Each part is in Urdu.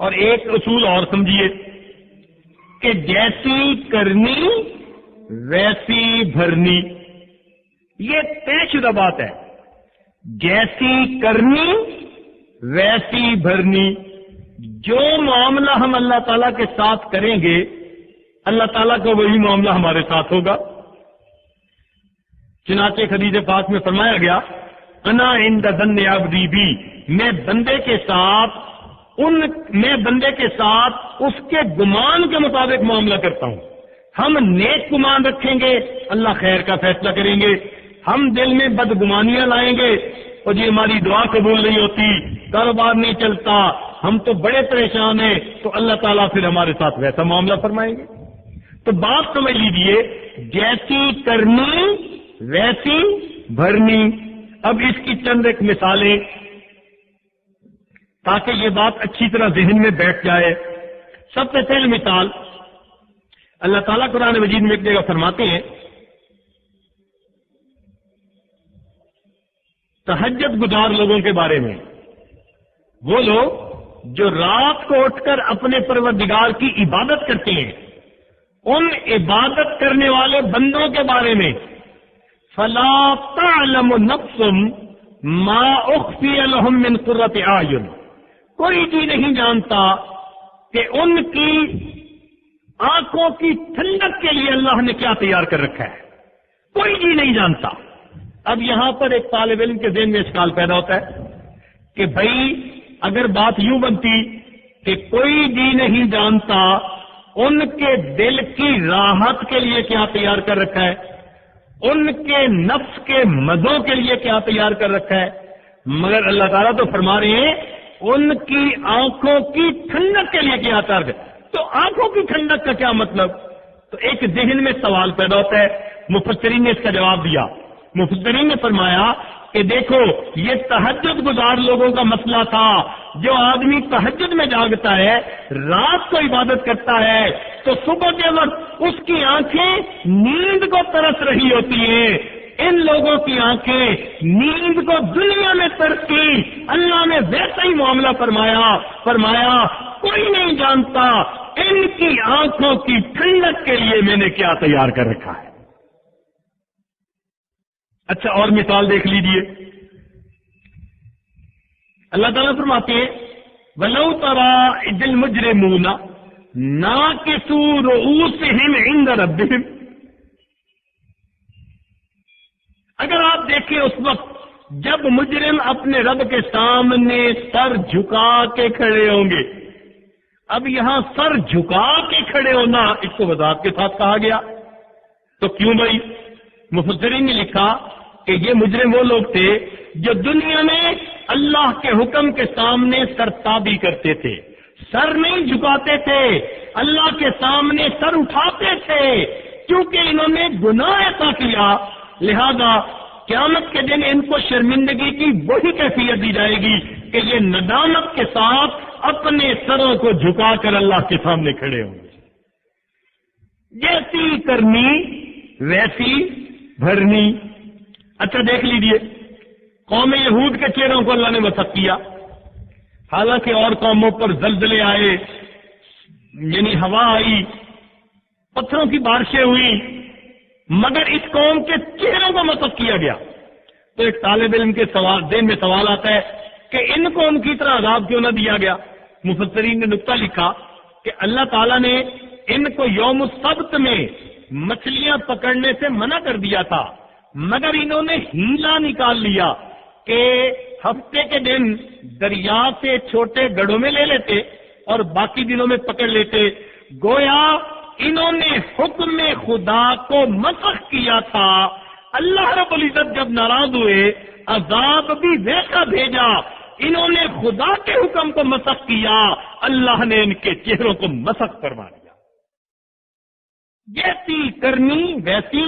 اور ایک اصول اور سمجھیے کہ جیسی کرنی ویسی بھرنی، یہ طے شدہ بات ہے. جیسی کرنی ویسی بھرنی. جو معاملہ ہم اللہ تعالیٰ کے ساتھ کریں گے اللہ تعالیٰ کا وہی معاملہ ہمارے ساتھ ہوگا. چنانچہ حدیث پاک میں فرمایا گیا انا عند ظن عبدی بی، میں بندے کے ساتھ اس کے گمان کے مطابق معاملہ کرتا ہوں. ہم نیک گمان رکھیں گے اللہ خیر کا فیصلہ کریں گے. ہم دل میں بدگمانیاں لائیں گے اور جی ہماری دعا قبول نہیں ہوتی، کاروبار نہیں چلتا، ہم تو بڑے پریشان ہیں، تو اللہ تعالیٰ پھر ہمارے ساتھ ویسا معاملہ فرمائیں گے. تو بات سمجھ لیجیے، جیسی کرنی ویسی بھرنی. اب اس کی چند ایک مثالیں تاکہ یہ بات اچھی طرح ذہن میں بیٹھ جائے. سب سے پہلی مثال اللہ تعالیٰ قرآن مجید میں ایک جگہ فرماتے ہیں تہجد گزار لوگوں کے بارے میں، وہ لوگ جو رات کو اٹھ کر اپنے پروردگار کی عبادت کرتے ہیں، ان عبادت کرنے والے بندوں کے بارے میں فلا تعلم نفس ما اخفی لهم من قرۃ اعین، کوئی بھی نہیں جانتا کہ ان کی آنکھوں کی ٹھنڈک کے لیے اللہ نے کیا تیار کر رکھا ہے، کوئی بھی نہیں جانتا. اب یہاں پر ایک طالب علم کے ذہن میں اشکال پیدا ہوتا ہے کہ بھائی اگر بات یوں بنتی کہ کوئی بھی نہیں جانتا ان کے دل کی راحت کے لیے کیا تیار کر رکھا ہے، ان کے نفس کے مزوں کے لیے کیا تیار کر رکھا ہے، مگر اللہ تعالیٰ تو فرما رہے ہیں ان کی آنکھوں کی ٹھنڈک کے لیے کیا تیار کر. تو آنکھوں کی ٹھنڈک کا کیا مطلب؟ تو ایک ذہن میں سوال پیدا ہوتا ہے. مفسرین نے اس کا جواب دیا. مفسرین نے فرمایا کہ دیکھو یہ تہجد گزار لوگوں کا مسئلہ تھا. جو آدمی تہجد میں جاگتا ہے، رات کو عبادت کرتا ہے، تو صبح کے وقت اس کی آنکھیں نیند کو ترس رہی ہوتی ہیں. ان لوگوں کی آنکھیں نیند کو دنیا میں ترسی، اللہ نے ویسا ہی معاملہ فرمایا کوئی نہیں جانتا ان کی آنکھوں کی ٹھنڈک کے لیے میں نے کیا تیار کر رکھا ہے. اچھا اور مثال دیکھ لیجیے. اللہ تعالیٰ فرماتے ہیں وَلَوْ تَرَىٰ إِذِ الْمُجْرِمُونَ نَاكِسُو رُءُوسِهِمْ عِندَ رَبِّهِمْ، اگر آپ دیکھیں اس وقت جب مجرم اپنے رب کے سامنے سر جھکا کے کھڑے ہوں گے. اب یہاں سر جھکا کے کھڑے ہونا اس کو وضاحت کے ساتھ کہا گیا. تو کیوں بھائی؟ مفسرین نے لکھا کہ یہ مجرم وہ لوگ تھے جو دنیا میں اللہ کے حکم کے سامنے سرتابی کرتے تھے، سر نہیں جھکاتے تھے، اللہ کے سامنے سر اٹھاتے تھے. کیونکہ انہوں نے گناہ ایسا کیا، لہذا قیامت کے دن ان کو شرمندگی کی وہی کیفیت دی جائے گی کہ یہ ندامت کے ساتھ اپنے سروں کو جھکا کر اللہ کے سامنے کھڑے ہوں گے. جیسی کرنی ویسی بھرنی. اچھا دیکھ لیجیے، قوم یہود کے چہروں کو اللہ نے مسخ کیا، حالانکہ اور قوموں پر زلزلے آئے، یعنی ہوا آئی، پتھروں کی بارشیں ہوئی، مگر اس قوم کے چہروں کو مسخ کیا گیا. تو ایک طالب علم کے ذہن میں سوال آتا ہے کہ ان کو ان کی طرح عذاب کیوں نہ دیا گیا؟ مفسرین نے نقطہ لکھا کہ اللہ تعالیٰ نے ان کو یوم السبت میں مچھلیاں پکڑنے سے منع کر دیا تھا، مگر انہوں نے ہیلا نکال لیا کہ ہفتے کے دن دریا سے چھوٹے گڑھوں میں لے لیتے اور باقی دنوں میں پکڑ لیتے. گویا انہوں نے حکم خدا کو مسخ کیا تھا. اللہ رب العزت جب ناراض ہوئے عذاب بھی ویسا بھیجا. انہوں نے خدا کے حکم کو مسخ کیا، اللہ نے ان کے چہروں کو مسخ فرما دیا. جیسی کرنی ویسی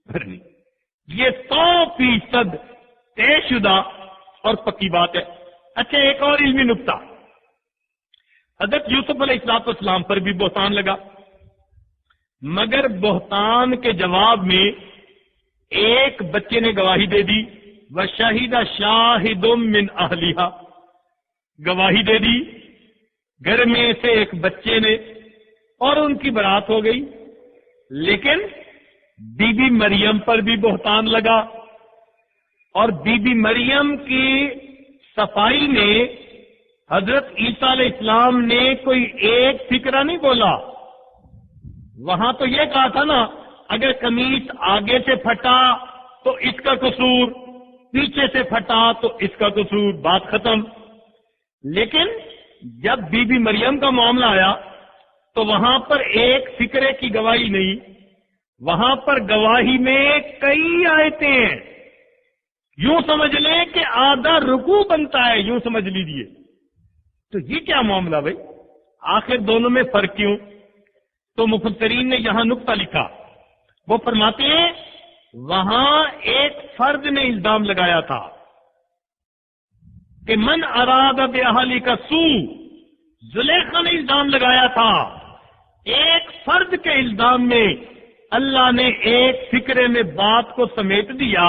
بھرنی، یہ 100% طے شدہ اور پکی بات ہے. اچھا ایک اور علمی نکتہ، حضرت یوسف علیہ السلام پر بھی بہتان لگا، مگر بہتان کے جواب میں ایک بچے نے گواہی دے دی، وَشَهِدَ شَاهِدٌ مِّنْ أَهْلِهَا، گواہی دے دی، گھر میں سے ایک بچے نے اور ان کی برات ہو گئی، لیکن بی بی مریم پر بھی بہتان لگا، اور بی بی مریم کی صفائی میں حضرت عیسیٰ علیہ السلام نے کوئی ایک فکرہ نہیں بولا۔ وہاں تو یہ کہا تھا نا، اگر قمیص آگے سے پھٹا تو اس کا قصور، پیچھے سے پھٹا تو اس کا قصور، بات ختم۔ لیکن جب بی بی مریم کا معاملہ آیا تو وہاں پر ایک فکرے کی گواہی نہیں، وہاں پر گواہی میں کئی آیتیں ہیں۔ یوں سمجھ لیں کہ آدھا رکوع بنتا ہے، یوں سمجھ لیجیے۔ تو یہ کیا معاملہ بھائی؟ آخر دونوں میں فرق کیوں؟ تو مفسرین نے یہاں نقطہ لکھا، وہ فرماتے ہیں وہاں ایک فرد نے الزام لگایا تھا کہ من اراد باہلک سوء، زلیخا نے الزام لگایا تھا۔ ایک فرد کے الزام میں اللہ نے ایک فکرے میں بات کو سمیٹ دیا،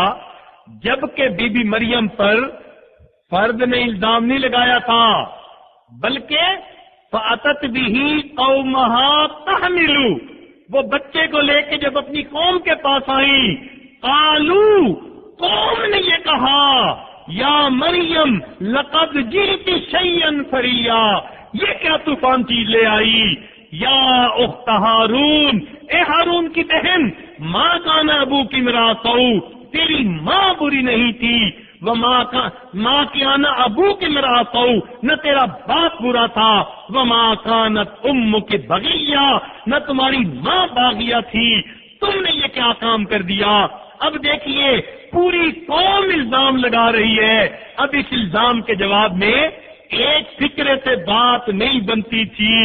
جبکہ بی بی مریم پر فرد نے الزام نہیں لگایا تھا، بلکہ فَأَتَتْ بِهِ قَوْمَهَا تَحْمِلُ، وہ بچے کو لے کے جب اپنی قوم کے پاس آئی، قالوا، قوم نے یہ کہا، یا مریم لقد جئت شیئا فریا، یہ کیا طوفان چیز لے آئی؟ یا اخت ہارون، اے ہارون کی بہن، ماں کان ابوکی امرأ سوء، تیری ماں بری نہیں تھی، ماں کیا نہ ابو کی امرأ سوء، نہ تیرا باپ برا تھا، وما کانت امک بغیہ، نہ تمہاری ماں باغیہ تھی، تم نے یہ کیا کام کر دیا؟ اب دیکھیے پوری قوم الزام لگا رہی ہے، اب اس الزام کے جواب میں ایک فکرے سے بات نہیں بنتی تھی۔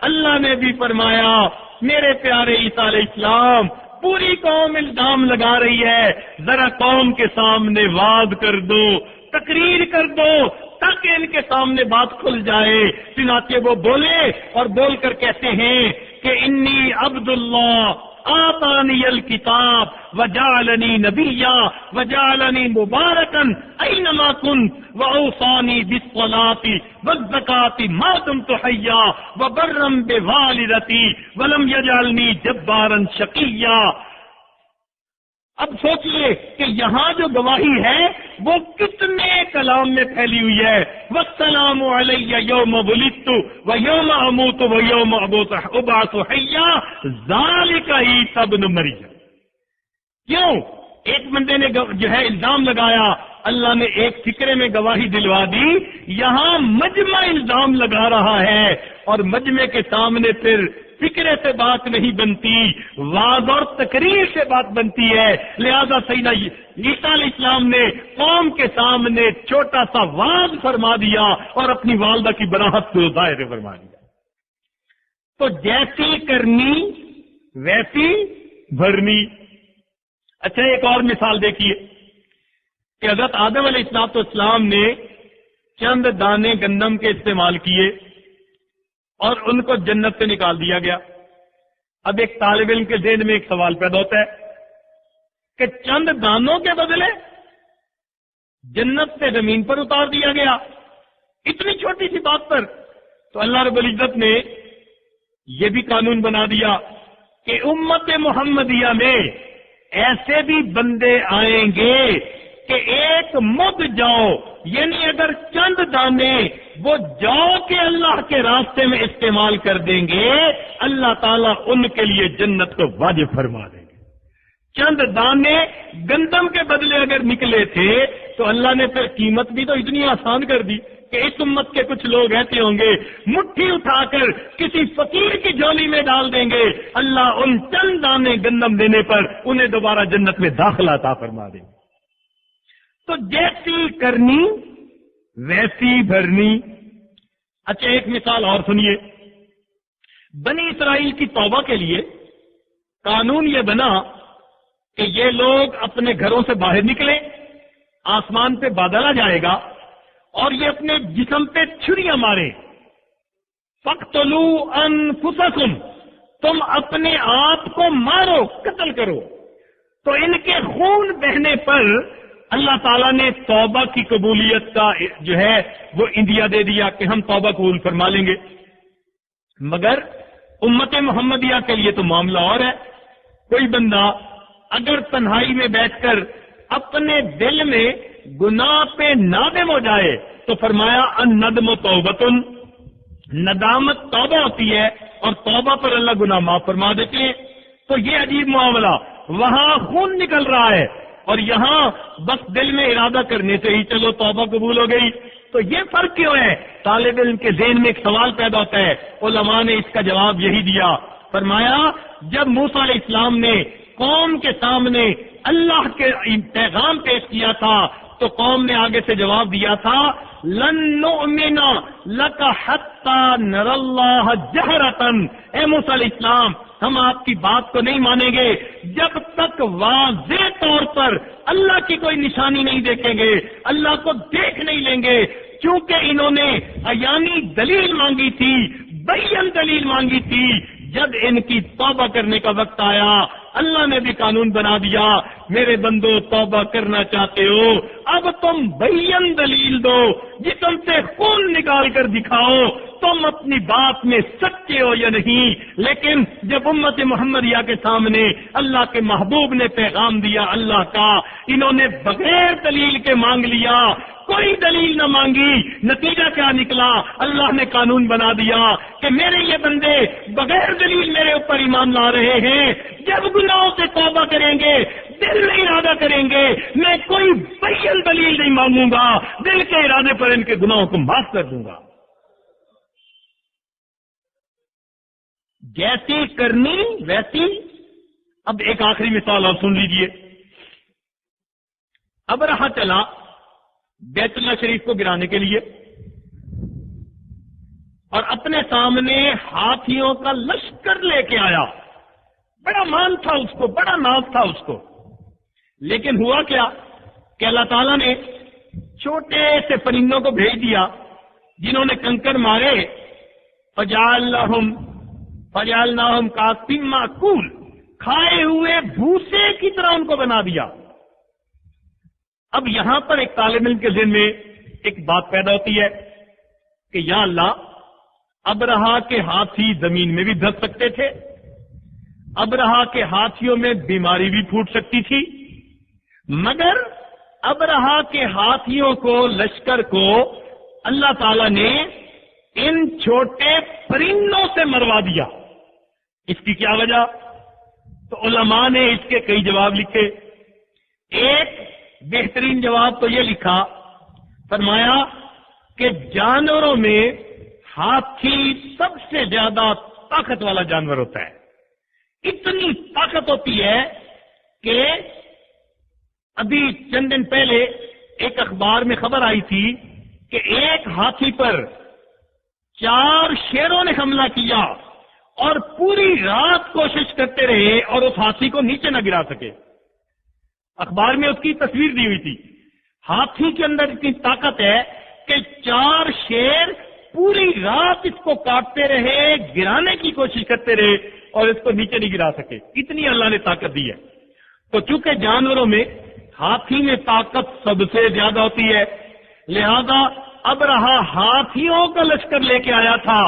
اللہ نے بھی فرمایا میرے پیارے عیسیٰ علیہ السلام، پوری قوم الزام لگا رہی ہے، ذرا قوم کے سامنے وعظ کر دو، تقریر کر دو، تاکہ ان کے سامنے بات کھل جائے۔ چنانچہ وہ بولے اور بول کر کہتے ہیں کہ انی عبد اللہ آتانی الکتاب وجعلنی نبیا وجعلنی مبارکا اینما کنت واوصانی بالصلاۃ والزکاۃ ما دمت حیا وبرا بوالدتی ولم یجعلنی جبارا شقیا۔ اب سوچئے کہ یہاں جو گواہی ہے وہ کتنے کلام میں پھیلی ہوئی ہے، والسلام علی یوم ولدت ویوم اموت ویوم ابعث حیا ذالک عیسی ابن مریم۔ کیوں؟ ایک بندے نے جو ہے الزام لگایا، اللہ نے ایک فکرے میں گواہی دلوا دی، یہاں مجمع الزام لگا رہا ہے، اور مجمع کے سامنے پھر فکرے سے بات نہیں بنتی، وعظ اور تقریر سے بات بنتی ہے۔ لہذا سیدنا عیسیٰ علیہ السلام نے قوم کے سامنے چھوٹا سا وعظ فرما دیا اور اپنی والدہ کی براءت کو ظاہر فرما دیا۔ تو جیسی کرنی ویسی بھرنی۔ اچھا ایک اور مثال دیکھیے کہ حضرت آدم علیہ السلام نے چند دانے گندم کے استعمال کیے اور ان کو جنت سے نکال دیا گیا۔ اب ایک طالب علم کے ذہن میں ایک سوال پیدا ہوتا ہے کہ چند دانوں کے بدلے جنت سے زمین پر اتار دیا گیا، اتنی چھوٹی سی بات پر۔ تو اللہ رب العزت نے یہ بھی قانون بنا دیا کہ امت محمدیہ میں ایسے بھی بندے آئیں گے کہ ایک مد جاؤ، یعنی اگر چند دانے وہ جاؤ کے اللہ کے راستے میں استعمال کر دیں گے، اللہ تعالیٰ ان کے لیے جنت کو واجب فرما دیں گے۔ چند دانے گندم کے بدلے اگر نکلے تھے تو اللہ نے پھر قیمت بھی تو اتنی آسان کر دی کہ اس امت کے کچھ لوگ ایسے ہوں گے مٹھی اٹھا کر کسی فقیر کی جھولی میں ڈال دیں گے، اللہ ان چند دانے گندم دینے پر انہیں دوبارہ جنت میں داخلہ عطا فرما دیں گے۔ تو جیسی کرنی ویسی بھرنی۔ اچھا ایک مثال اور سنیے، بنی اسرائیل کی توبہ کے لیے قانون یہ بنا کہ یہ لوگ اپنے گھروں سے باہر نکلے، آسمان پہ بادل آ جائے گا اور یہ اپنے جسم پہ چھریاں مارے، فَاقْتُلُوا أَنفُسَكُمْ، تم اپنے آپ کو مارو، قتل کرو۔ تو ان کے خون بہنے پر اللہ تعالیٰ نے توبہ کی قبولیت کا جو ہے وہ اندیا دے دیا کہ ہم توبہ قبول فرما لیں گے۔ مگر امت محمدیہ کے لیے تو معاملہ اور ہے. کوئی بندہ اگر تنہائی میں بیٹھ کر اپنے دل میں گناہ پہ نادم ہو جائے تو فرمایا الندم توبۃ، ندامت توبہ ہوتی ہے اور توبہ پر اللہ گناہ معاف فرما دیتے ہیں. تو یہ عجیب معاملہ، وہاں خون نکل رہا ہے اور یہاں بس دل میں ارادہ کرنے سے ہی چلو توبہ قبول ہو گئی. تو یہ فرق کیوں ہے؟ طالب علم کے ذہن میں ایک سوال پیدا ہوتا ہے. علماء نے اس کا جواب یہی دیا، فرمایا جب موسیٰ علیہ السلام نے قوم کے سامنے اللہ کے پیغام پیش کیا تھا تو قوم نے آگے سے جواب دیا تھا لن نؤمن لک حتی نری اللہ جہرۃ، اے موسیٰ علیہ السلام ہم آپ کی بات کو نہیں مانیں گے جب تک واضح طور پر اللہ کی کوئی نشانی نہیں دیکھیں گے، اللہ کو دیکھ نہیں لیں گے. چونکہ انہوں نے عیانی دلیل مانگی تھی، بین دلیل مانگی تھی، جب ان کی توبہ کرنے کا وقت آیا اللہ نے بھی قانون بنا دیا، میرے بندو توبہ کرنا چاہتے ہو اب تم بین دلیل دو، جسم سے خون نکال کر دکھاؤ تم اپنی بات میں سچے ہو یا نہیں. لیکن جب امت محمدیہ کے سامنے اللہ کے محبوب نے پیغام دیا اللہ کا، انہوں نے بغیر دلیل کے مانگ لیا، کوئی دلیل نہ مانگی. نتیجہ کیا نکلا؟ اللہ نے قانون بنا دیا کہ میرے یہ بندے بغیر دلیل میرے اوپر ایمان لا رہے ہیں، جب گناہوں سے توبہ کریں گے دل میں ارادہ کریں گے میں کوئی بین دلیل نہیں مانگوں گا، دل کے ارادے پر ان کے گناہوں کو معاف کر دوں گا. جیسی کرنی ویسی. اب ایک آخری مثال آپ سن لیجئے. ابرہہ چلا بیت اللہ شریف کو گرانے کے لیے اور اپنے سامنے ہاتھیوں کا لشکر لے کے آیا. بڑا مان تھا اس کو، بڑا ناز تھا اس کو. لیکن ہوا کیا کہ اللہ تعالیٰ نے چھوٹے سے پرندوں کو بھیج دیا جنہوں نے کنکر مارے، فجعلناہم کعصف مأکول، کھائے ہوئے بھوسے کی طرح ان کو بنا دیا. اب یہاں پر ایک طالب علم کے ذہن میں ایک بات پیدا ہوتی ہے کہ یا اللہ، ابرہہ کے ہاتھی زمین میں بھی دھس سکتے تھے، ابرہہ کے ہاتھیوں میں بیماری بھی پھوٹ سکتی تھی، مگر ابرہہ کے ہاتھیوں کو، لشکر کو اللہ تعالی نے ان چھوٹے پرندوں سے مروا دیا. اس کی کیا وجہ؟ تو علماء نے اس کے کئی جواب لکھے. ایک بہترین جواب تو یہ لکھا، فرمایا کہ جانوروں میں ہاتھی سب سے زیادہ طاقت والا جانور ہوتا ہے. اتنی طاقت ہوتی ہے کہ ابھی چند دن پہلے ایک اخبار میں خبر آئی تھی کہ ایک ہاتھی پر 4 شیروں نے حملہ کیا اور پوری رات کوشش کرتے رہے اور اس ہاتھی کو نیچے نہ گرا سکے. اخبار میں اس کی تصویر دی ہوئی تھی. ہاتھی کے اندر اتنی طاقت ہے کہ 4 شیر پوری رات اس کو کاٹتے رہے، گرانے کی کوشش کرتے رہے اور اس کو نیچے نہیں گرا سکے. اتنی اللہ نے طاقت دی ہے. تو چونکہ جانوروں میں ہاتھی میں طاقت سب سے زیادہ ہوتی ہے، لہذا ابرہہ ہاتھیوں کا لشکر لے کے آیا تھا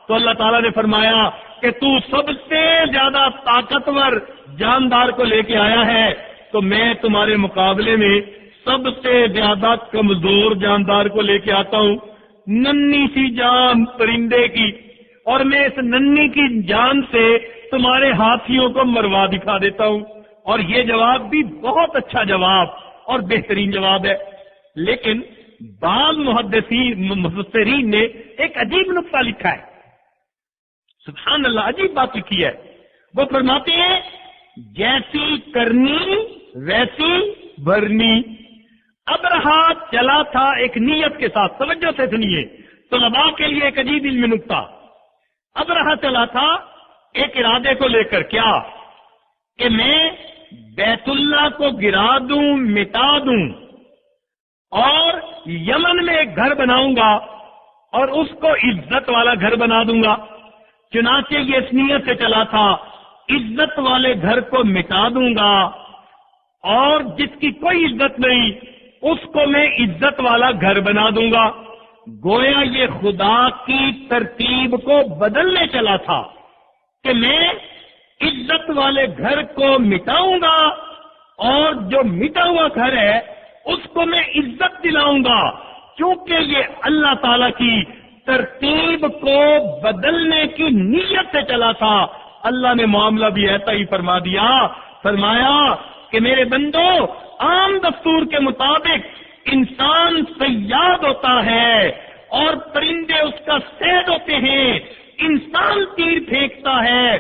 تو اللہ تعالیٰ نے فرمایا کہ تو سب سے زیادہ طاقتور جاندار کو لے کے آیا ہے تو میں تمہارے مقابلے میں سب سے زیادہ کمزور جاندار کو لے کے آتا ہوں، ننھی سی جان پرندے کی، اور میں اس ننھی کی جان سے تمہارے ہاتھیوں کو مروا دکھا دیتا ہوں. اور یہ جواب بھی بہت اچھا جواب اور بہترین جواب ہے. لیکن بعض مفسرین نے ایک عجیب نقطہ لکھا ہے. سبحان اللہ، عجیب بات لکھی ہے. وہ فرماتے ہیں جیسی کرنی ویسی بھرنی. ابرہہ چلا تھا ایک نیت کے ساتھ، توجہ سے سنیے طلباء کے لیے ایک عجیب علمی نقطہ. ابرہہ چلا تھا ایک ارادے کو لے کر، کیا کہ میں بیت اللہ کو گرا دوں، مٹا دوں اور یمن میں ایک گھر بناؤں گا اور اس کو عزت والا گھر بنا دوں گا. چنانچہ یہ اس نیت سے چلا تھا عزت والے گھر کو مٹا دوں گا اور جس کی کوئی عزت نہیں اس کو میں عزت والا گھر بنا دوں گا. گویا یہ خدا کی ترتیب کو بدلنے چلا تھا کہ میں عزت والے گھر کو مٹاؤں گا اور جو مٹا ہوا گھر ہے اس کو میں عزت دلاؤں گا، کیونکہ یہ اللہ تعالی کی ترتیب کو بدلنے کی نیت سے چلا تھا۔ اللہ نے معاملہ بھی ایسا ہی فرما دیا، فرمایا کہ میرے بندو، عام دستور کے مطابق انسان صیاد ہوتا ہے اور پرندے اس کا صید ہوتے ہیں، انسان تیر پھینکتا ہے،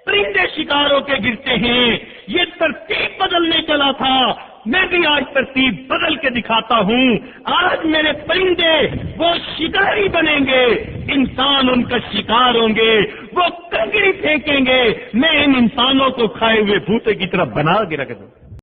پرندے شکاروں کے گرتے ہیں۔ یہ ترتیب بدلنے چلا تھا، میں بھی آج ترتیب بدل کے دکھاتا ہوں۔ آج میرے پرندے وہ شکاری بنیں گے، انسان ان کا شکار ہوں گے، وہ کنکری پھینکیں گے، میں ان انسانوں کو کھائے ہوئے بھوتے کی طرف بنا کے رکھ دوں۔